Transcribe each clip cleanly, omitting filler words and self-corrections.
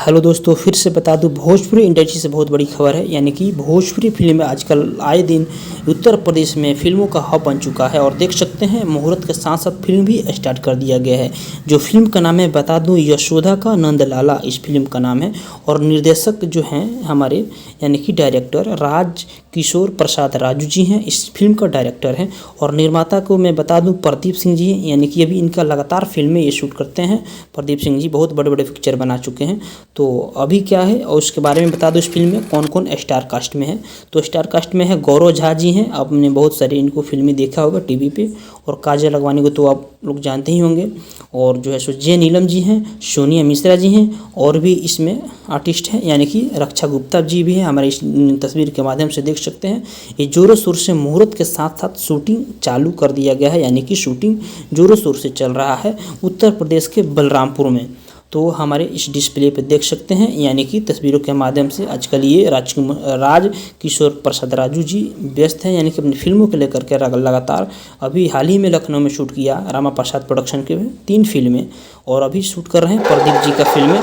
Hello दोस्तों, फिर से बता दूं भोजपुरी इंडस्ट्री से बहुत बड़ी खबर है। यानी कि भोजपुरी फिल्म आजकल आए दिन उत्तर प्रदेश में फिल्मों का हब बन चुका है और देख सकते हैं मुहूर्त के साथ साथ फिल्म भी स्टार्ट कर दिया गया है। जो फिल्म का नाम है बता दूं यशोदा का नंदलाला इस फिल्म का नाम है और निर्देशक जो हैं हमारे यानी कि डायरेक्टर राज किशोर प्रसाद राजू जी हैं, इस फिल्म का डायरेक्टर हैं। और निर्माता को मैं बता दूं प्रदीप सिंह जी हैं। यानी कि अभी इनका लगातार फिल्में ये शूट करते हैं। प्रदीप सिंह जी बहुत बड़े बड़े पिक्चर बना चुके हैं। तो अभी क्या है और उसके बारे में बता दो, इस फिल्म में कौन कौन स्टार कास्ट में है। तो स्टार कास्ट में है गौरव झा जी हैं, आपने बहुत सारे इनको फिल्में देखा होगा टीवी पे। और काजल अगवानी को तो आप लोग जानते ही होंगे। और जो है सो जे नीलम जी हैं, सोनिया मिश्रा जी हैं और भी इसमें आर्टिस्ट हैं। यानी कि रक्षा गुप्ता जी भी हैं, हमारे इस तस्वीर के माध्यम से देख सकते हैं। ये जोरों शोर से मुहूर्त के साथ साथ शूटिंग चालू कर दिया गया है। यानी कि शूटिंग जोरों शोर से चल रहा है उत्तर प्रदेश के बलरामपुर में। तो हमारे इस डिस्प्ले पे देख सकते हैं, यानी कि तस्वीरों के माध्यम से आजकल ये राज किशोर प्रसाद राजू जी व्यस्त हैं। यानी कि अपनी फिल्मों को लेकर के लगातार अभी हाल ही में लखनऊ में शूट किया रामा प्रसाद प्रोडक्शन के 3 फिल्में और अभी शूट कर रहे हैं प्रदीप जी का फिल्में।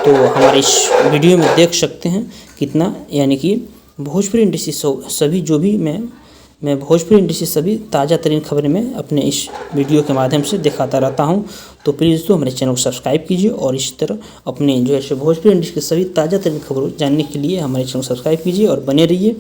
तो हमारे इस वीडियो में देख सकते हैं कितना, यानी कि भोजपुरी इंडस्ट्री सभी जो भी मैं भोजपुरी इंडस्ट्री सभी ताज़ा तरीन खबरें मैं अपने इस वीडियो के माध्यम से दिखाता रहता हूं। तो प्लीज़ दोस्तों हमारे चैनल को सब्सक्राइब कीजिए और इस तरह अपने जो है भोजपुरी इंडस्ट्री की सभी ताज़ा तरीन खबरों जानने के लिए हमारे चैनल को सब्सक्राइब कीजिए और बने रहिए।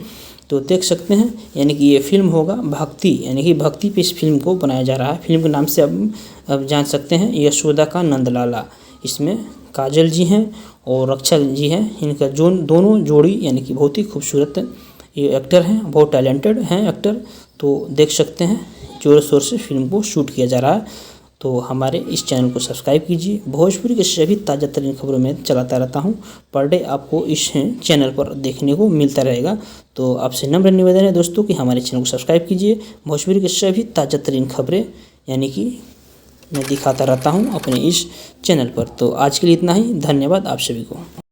तो देख सकते हैं, यानी कि ये फिल्म होगा भक्ति, यानी कि भक्ति पे इस फिल्म को बनाया जा रहा है। फिल्म के नाम से अब जान सकते हैं यशोदा का नंदलाला। इसमें काजल जी हैं और रक्षा जी हैं, इनका दोनों जोड़ी यानी कि बहुत ही खूबसूरत ये एक्टर हैं, बहुत टैलेंटेड हैं एक्टर। तो देख सकते हैं जोर शोर से फिल्म को शूट किया जा रहा है। तो हमारे इस चैनल को सब्सक्राइब कीजिए। भोजपुरी के सभी ताज़ा तरीन खबरों में चलाता रहता हूं, पर डे आपको इस चैनल पर देखने को मिलता रहेगा। तो आपसे नम्र निवेदन है दोस्तों कि हमारे चैनल को सब्सक्राइब कीजिए। भोजपुरी के सभी ताज़ा तरीन खबरें यानी कि मैं दिखाता रहता हूँ अपने इस चैनल पर। तो आज के लिए इतना ही, धन्यवाद आप सभी को।